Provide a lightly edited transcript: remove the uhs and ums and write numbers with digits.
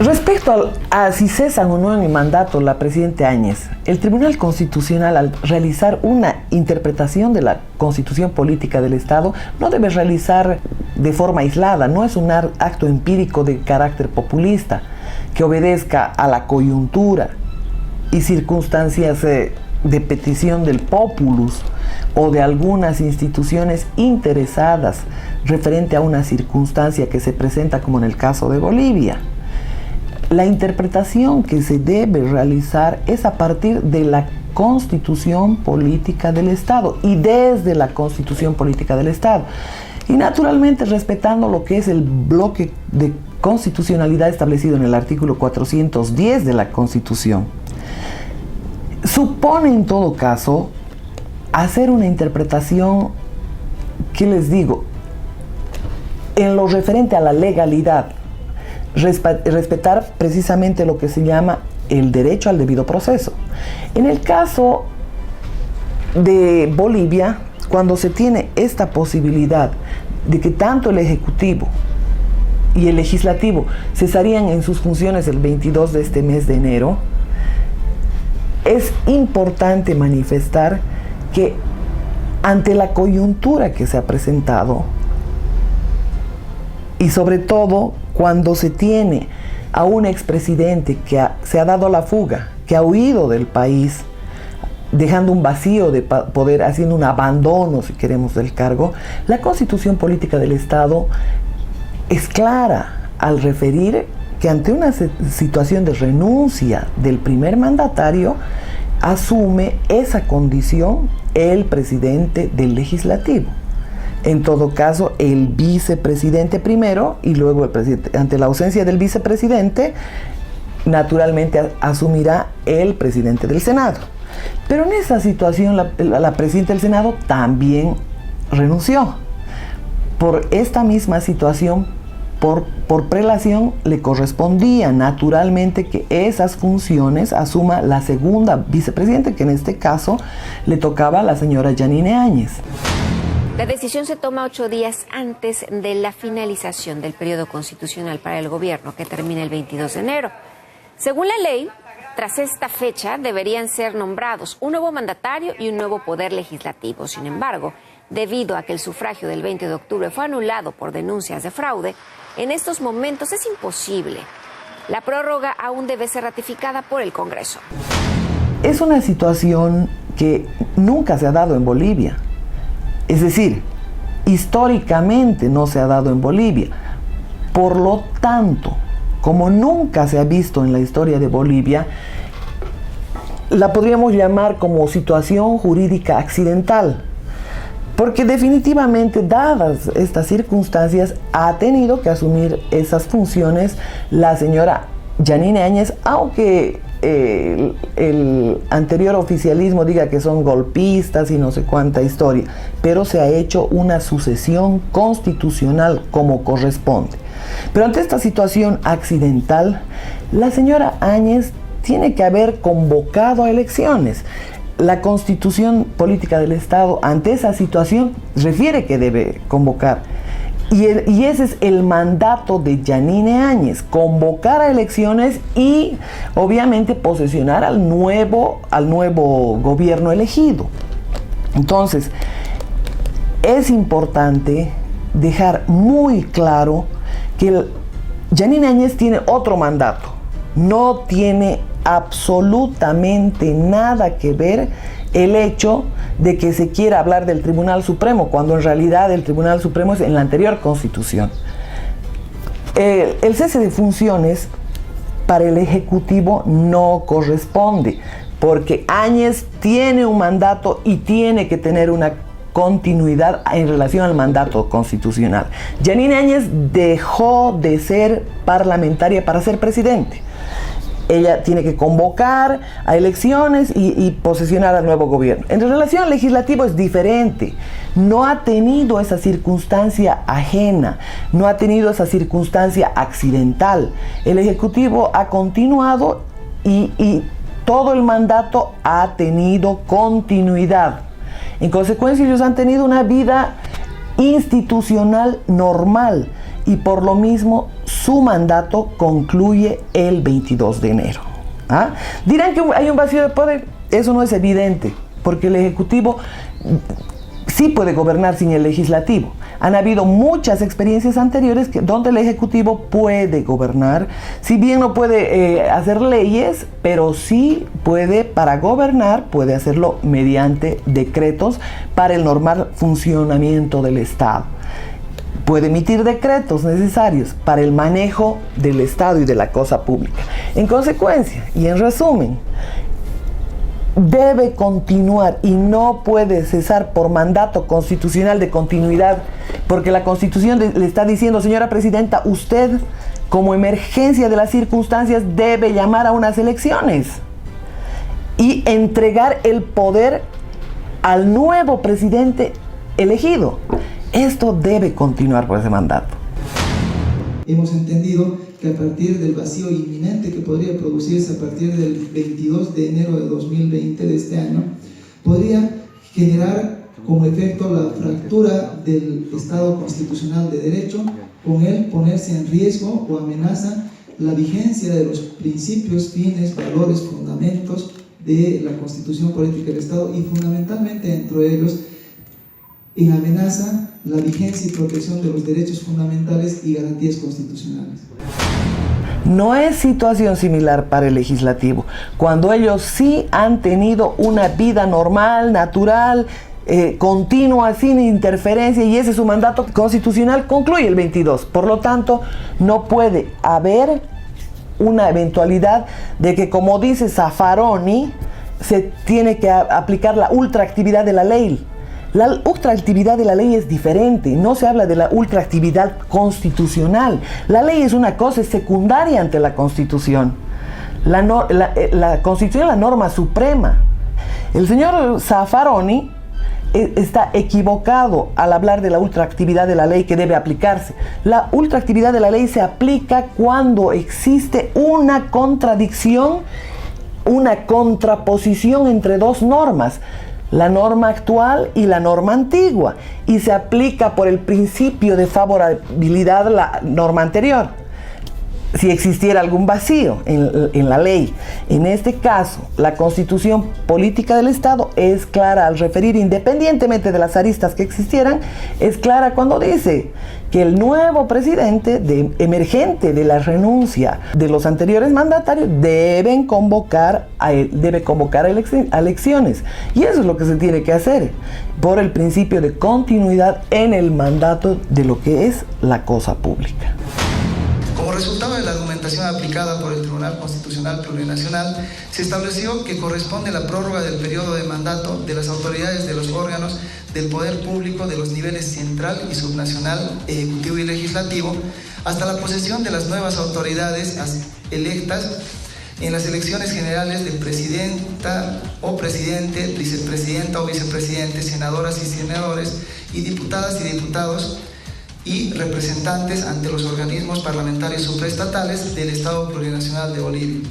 Respecto a si cesan o no en el mandato la presidenta Áñez, el Tribunal Constitucional, al realizar una interpretación de la Constitución Política del Estado, no debe realizar de forma aislada, no es un acto empírico de carácter populista que obedezca a la coyuntura y circunstancias de petición del populus o de algunas instituciones interesadas referente a una circunstancia que se presenta, como en el caso de Bolivia. La interpretación que se debe realizar es a partir de la Constitución Política del Estado y desde la Constitución Política del Estado. Y naturalmente respetando lo que es el bloque de constitucionalidad establecido en el artículo 410 de la Constitución. Supone en todo caso hacer una interpretación, ¿qué les digo?, en lo referente a la legalidad, respetar precisamente lo que se llama el derecho al debido proceso. En el caso de Bolivia, cuando se tiene esta posibilidad de que tanto el Ejecutivo y el Legislativo cesarían en sus funciones el 22 de este mes de enero, es importante manifestar que ante la coyuntura que se ha presentado, y sobre todo cuando se tiene a un expresidente que se ha dado a la fuga, que ha huido del país, dejando un vacío de poder, haciendo un abandono, si queremos, del cargo, la Constitución Política del Estado es clara al referir que ante una situación de renuncia del primer mandatario, asume esa condición el presidente del Legislativo. En todo caso, el vicepresidente primero y luego el presidente. Ante la ausencia del vicepresidente, naturalmente asumirá el presidente del Senado. Pero en esa situación la presidenta del Senado también renunció. Por esta misma situación, por prelación, le correspondía naturalmente que esas funciones asuma la segunda vicepresidenta, que en este caso le tocaba a la señora Yanine Áñez. La decisión se toma 8 días antes de la finalización del periodo constitucional para el gobierno, que termina el 22 de enero. Según la ley, tras esta fecha deberían ser nombrados un nuevo mandatario y un nuevo poder legislativo. Sin embargo, debido a que el sufragio del 20 de octubre fue anulado por denuncias de fraude, en estos momentos es imposible. La prórroga aún debe ser ratificada por el Congreso. Es una situación que nunca se ha dado en Bolivia. Es decir, históricamente no se ha dado en Bolivia. Por lo tanto, como nunca se ha visto en la historia de Bolivia, la podríamos llamar como situación jurídica accidental. Porque definitivamente, dadas estas circunstancias, ha tenido que asumir esas funciones la señora Yanine Áñez, aunque el anterior oficialismo diga que son golpistas y no sé cuánta historia, pero se ha hecho una sucesión constitucional como corresponde. Pero ante esta situación accidental, la señora Áñez tiene que haber convocado a elecciones. La Constitución Política del Estado, ante esa situación, refiere que debe convocar. Y ese es el mandato de Yanine Áñez, convocar a elecciones y obviamente posesionar al nuevo gobierno elegido. Entonces, es importante dejar muy claro que Yanine Áñez tiene otro mandato, no tiene absolutamente nada que ver el hecho de que se quiera hablar del Tribunal Supremo, cuando en realidad el Tribunal Supremo es en la anterior Constitución. El cese de funciones para el Ejecutivo no corresponde, porque Áñez tiene un mandato y tiene que tener una continuidad en relación al mandato constitucional. Yanine Áñez dejó de ser parlamentaria para ser presidente. Ella tiene que convocar a elecciones y posesionar al nuevo gobierno. En relación al legislativo es diferente. No ha tenido esa circunstancia ajena, no ha tenido esa circunstancia accidental. El Ejecutivo ha continuado y todo el mandato ha tenido continuidad. En consecuencia, ellos han tenido una vida institucional normal y por lo mismo su mandato concluye el 22 de enero. ¿Ah? Dirán que hay un vacío de poder. Eso no es evidente, porque el Ejecutivo sí puede gobernar sin el Legislativo. Han habido muchas experiencias anteriores donde el Ejecutivo puede gobernar, si bien no puede hacer leyes, pero sí puede, para gobernar, puede hacerlo mediante decretos para el normal funcionamiento del Estado. Puede emitir decretos necesarios para el manejo del Estado y de la cosa pública. En consecuencia, y en resumen, debe continuar y no puede cesar por mandato constitucional de continuidad, porque la Constitución le está diciendo, señora presidenta, usted, como emergencia de las circunstancias, debe llamar a unas elecciones y entregar el poder al nuevo presidente elegido. Esto debe continuar por ese mandato. Hemos entendido que a partir del vacío inminente que podría producirse a partir del 22 de enero de 2020 de este año, podría generar como efecto la fractura del Estado constitucional de derecho, con él ponerse en riesgo o amenaza la vigencia de los principios, fines, valores, fundamentos de la Constitución Política del Estado y fundamentalmente entre ellos en amenaza la vigencia y protección de los derechos fundamentales y garantías constitucionales. No es situación similar para el legislativo, cuando ellos sí han tenido una vida normal, natural, continua, sin interferencia, y ese su mandato constitucional concluye el 22. Por lo tanto, no puede haber una eventualidad de que, como dice Zaffaroni, se tiene que aplicar la ultraactividad de la ley. La ultraactividad de la ley es diferente, no se habla de la ultraactividad constitucional. La ley es una cosa, es secundaria ante la Constitución. La Constitución es la norma suprema. El señor Zaffaroni está equivocado al hablar de la ultraactividad de la ley que debe aplicarse. La ultraactividad de la ley se aplica cuando existe una contradicción, una contraposición entre dos normas, la norma actual y la norma antigua, y se aplica por el principio de favorabilidad la norma anterior. Si existiera algún vacío en la ley, en este caso, la Constitución Política del Estado es clara al referir, independientemente de las aristas que existieran, es clara cuando dice que el nuevo presidente emergente de la renuncia de los anteriores mandatarios debe convocar a elecciones. Y eso es lo que se tiene que hacer por el principio de continuidad en el mandato de lo que es la cosa pública. Como resultado de la argumentación aplicada por el Tribunal Constitucional Plurinacional, se estableció que corresponde la prórroga del periodo de mandato de las autoridades de los órganos del poder público de los niveles central y subnacional, ejecutivo y legislativo, hasta la posesión de las nuevas autoridades electas en las elecciones generales de presidenta o presidente, vicepresidenta o vicepresidente, senadoras y senadores, y diputadas y diputados, y representantes ante los organismos parlamentarios supraestatales del Estado Plurinacional de Bolivia.